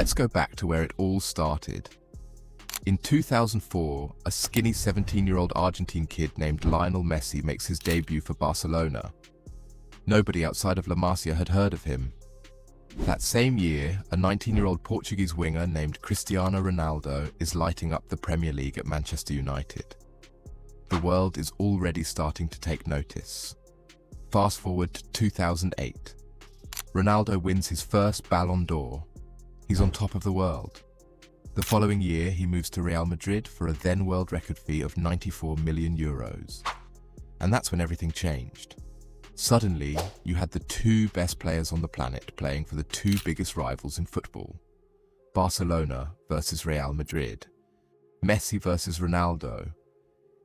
Let's go back to where it all started. In 2004, a skinny 17-year-old Argentine kid named Lionel Messi makes his debut for Barcelona. Nobody outside of La Masia had heard of him. That same year, a 19-year-old Portuguese winger named Cristiano Ronaldo is lighting up the Premier League at Manchester United. The world is already starting to take notice. Fast forward to 2008. Ronaldo wins his first Ballon d'Or. He's on top of the world. The following year, he moves to Real Madrid for a then world record fee of 94 million euros. And that's when everything changed. Suddenly, you had the two best players on the planet playing for the two biggest rivals in football. Barcelona versus Real Madrid. Messi versus Ronaldo.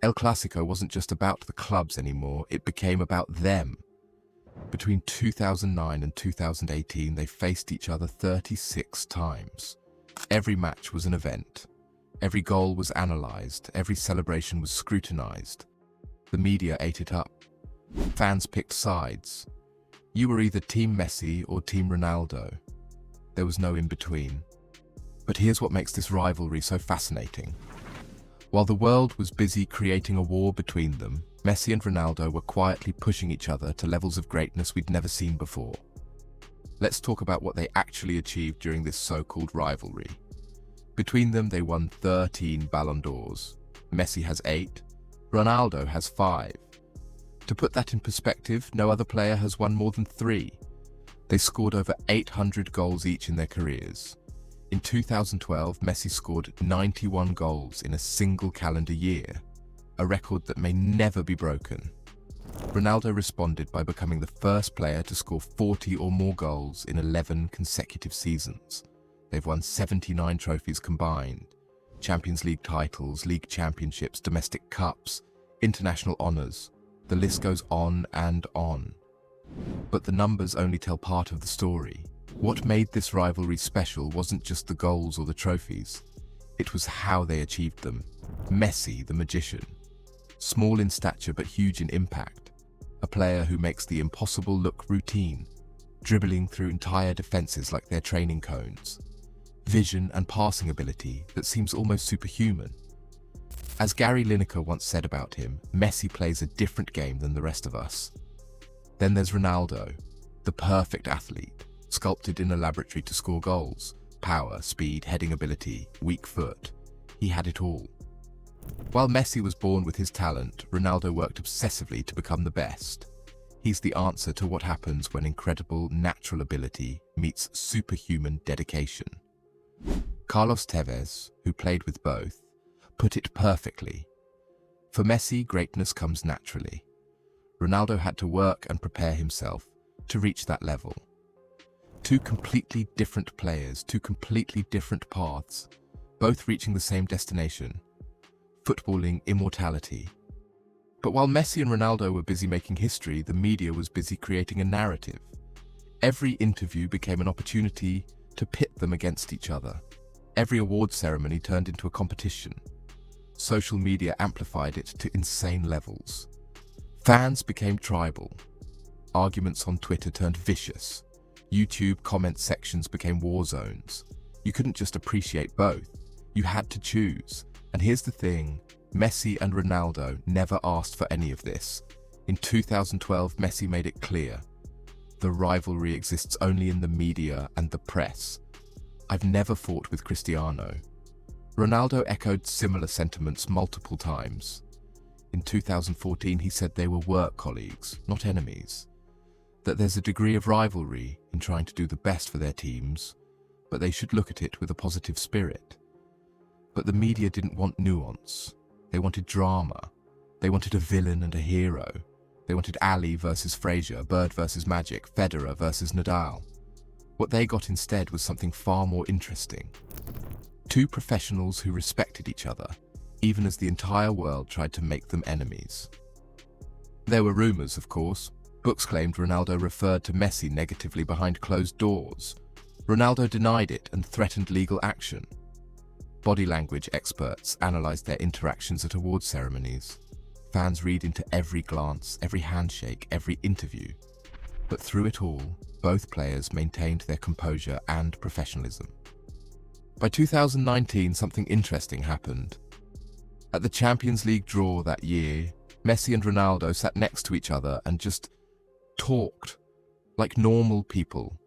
El Clásico wasn't just about the clubs anymore, it became about them. Between 2009 and 2018, they faced each other 36 times. Every match was an event. Every goal was analysed. Every celebration was scrutinized. The media ate it up. Fans picked sides. You were either Team Messi or Team Ronaldo. There was no in-between. But here's what makes this rivalry so fascinating. While the world was busy creating a war between them, Messi and Ronaldo were quietly pushing each other to levels of greatness we'd never seen before. Let's talk about what they actually achieved during this so-called rivalry. Between them, they won 13 Ballon d'Ors. Messi has 8, Ronaldo has 5. To put that in perspective, no other player has won more than 3. They scored over 800 goals each in their careers. In 2012, Messi scored 91 goals in a single calendar year, a record that may never be broken. Ronaldo responded by becoming the first player to score 40 or more goals in 11 consecutive seasons. They've won 79 trophies combined: Champions League titles, league championships, domestic cups, international honours. The list goes on and on. But the numbers only tell part of the story. What made this rivalry special wasn't just the goals or the trophies. It was how they achieved them. Messi, the magician. Small in stature but huge in impact. A player who makes the impossible look routine, dribbling through entire defenses like they're training cones. Vision and passing ability that seems almost superhuman. As Gary Lineker once said about him, Messi plays a different game than the rest of us. Then there's Ronaldo, the perfect athlete, sculpted in a laboratory to score goals. Power, speed, heading ability, weak foot. He had it all. While Messi was born with his talent, Ronaldo worked obsessively to become the best. He's the answer to what happens when incredible natural ability meets superhuman dedication. Carlos Tevez, who played with both, put it perfectly. For Messi, greatness comes naturally. Ronaldo had to work and prepare himself to reach that level. Two completely different players, two completely different paths, both reaching the same destination: footballing immortality. But while Messi and Ronaldo were busy making history, the media was busy creating a narrative. Every interview became an opportunity to pit them against each other. Every award ceremony turned into a competition. Social media amplified it to insane levels. Fans became tribal. Arguments on Twitter turned vicious. YouTube comment sections became war zones. You couldn't just appreciate both. You had to choose. And here's the thing, Messi and Ronaldo never asked for any of this. In 2012, Messi made it clear. The rivalry exists only in the media and the press. I've never fought with Cristiano. Ronaldo echoed similar sentiments multiple times. In 2014, he said they were work colleagues, not enemies. That there's a degree of rivalry in trying to do the best for their teams, but they should look at it with a positive spirit. But the media didn't want nuance. They wanted drama. They wanted a villain and a hero. They wanted Ali versus Frazier, Bird versus Magic, Federer versus Nadal. What they got instead was something far more interesting. Two professionals who respected each other, even as the entire world tried to make them enemies. There were rumors, of course. Books claimed Ronaldo referred to Messi negatively behind closed doors. Ronaldo denied it and threatened legal action. Body language experts analyzed their interactions at award ceremonies. Fans read into every glance, every handshake, every interview. But through it all, both players maintained their composure and professionalism. By 2019, something interesting happened. At the Champions League draw that year, Messi and Ronaldo sat next to each other and just talked like normal people.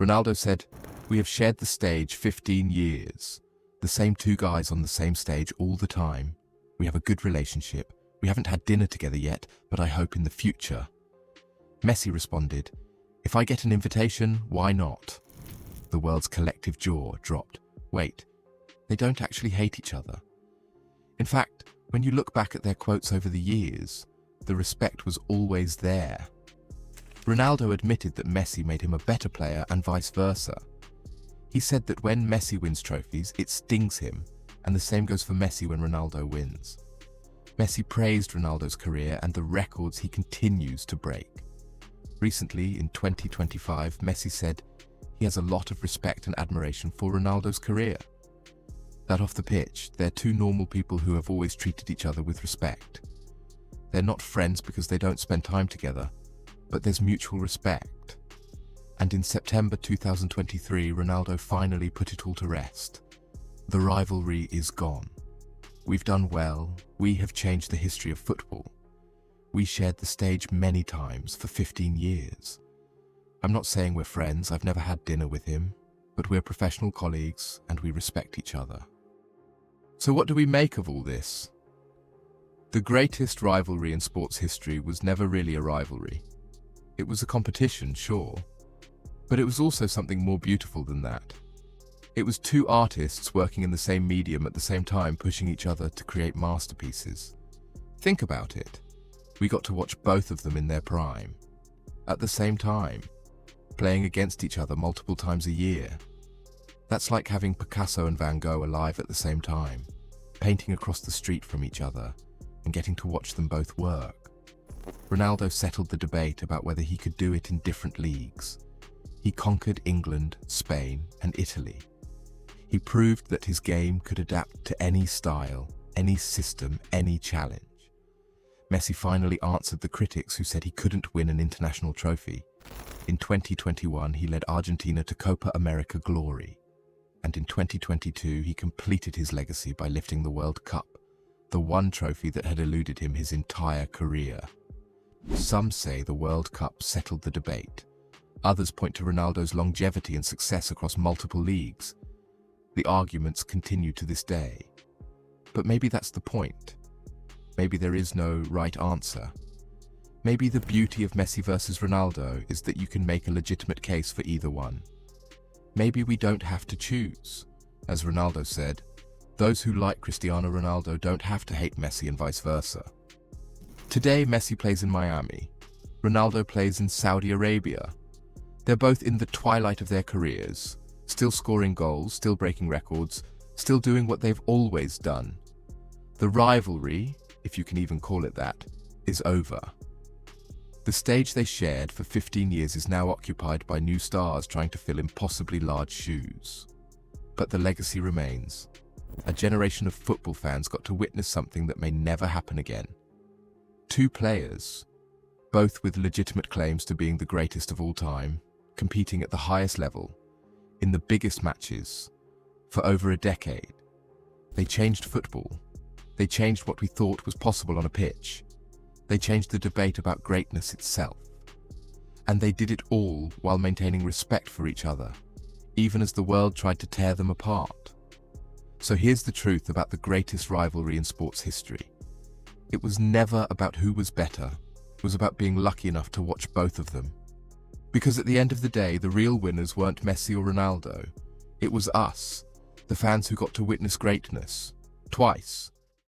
Ronaldo said, "We have shared the stage 15 years. The same two guys on the same stage all the time. We have a good relationship. We haven't had dinner together yet, but I hope in the future." Messi responded, "If I get an invitation, why not?" The world's collective jaw dropped. Wait, they don't actually hate each other. In fact, when you look back at their quotes over the years, the respect was always there. Ronaldo admitted that Messi made him a better player and vice versa. He said that when Messi wins trophies, it stings him, and the same goes for Messi when Ronaldo wins. Messi praised Ronaldo's career and the records he continues to break. Recently, in 2025, Messi said he has a lot of respect and admiration for Ronaldo's career. That off the pitch, they're two normal people who have always treated each other with respect. They're not friends because they don't spend time together, but there's mutual respect. And in September 2023, Ronaldo finally put it all to rest. The rivalry is gone. We've done well. We have changed the history of football. We shared the stage many times for 15 years. I'm not saying we're friends, I've never had dinner with him, but we're professional colleagues and we respect each other. So what do we make of all this? The greatest rivalry in sports history was never really a rivalry. It was a competition, sure, but it was also something more beautiful than that. It was two artists working in the same medium at the same time, pushing each other to create masterpieces. Think about it. We got to watch both of them in their prime, at the same time, playing against each other multiple times a year. That's like having Picasso and Van Gogh alive at the same time, painting across the street from each other, and getting to watch them both work. Ronaldo settled the debate about whether he could do it in different leagues. He conquered England, Spain, and Italy. He proved that his game could adapt to any style, any system, any challenge. Messi finally answered the critics who said he couldn't win an international trophy. In 2021, he led Argentina to Copa America glory. And in 2022, he completed his legacy by lifting the World Cup, the one trophy that had eluded him his entire career. Some say the World Cup settled the debate. Others point to Ronaldo's longevity and success across multiple leagues. The arguments continue to this day. But maybe that's the point. Maybe there is no right answer. Maybe the beauty of Messi versus Ronaldo is that you can make a legitimate case for either one. Maybe we don't have to choose. As Ronaldo said, those who like Cristiano Ronaldo don't have to hate Messi and vice versa. Today, Messi plays in Miami. Ronaldo plays in Saudi Arabia. They're both in the twilight of their careers, still scoring goals, still breaking records, still doing what they've always done. The rivalry, if you can even call it that, is over. The stage they shared for 15 years is now occupied by new stars trying to fill impossibly large shoes. But the legacy remains. A generation of football fans got to witness something that may never happen again. Two players, both with legitimate claims to being the greatest of all time, competing at the highest level, in the biggest matches, for over a decade. They changed football. They changed what we thought was possible on a pitch. They changed the debate about greatness itself. And they did it all while maintaining respect for each other, even as the world tried to tear them apart. So here's the truth about the greatest rivalry in sports history. It was never about who was better. It was about being lucky enough to watch both of them. Because at the end of the day, the real winners weren't Messi or Ronaldo. It was us, the fans who got to witness greatness, twice.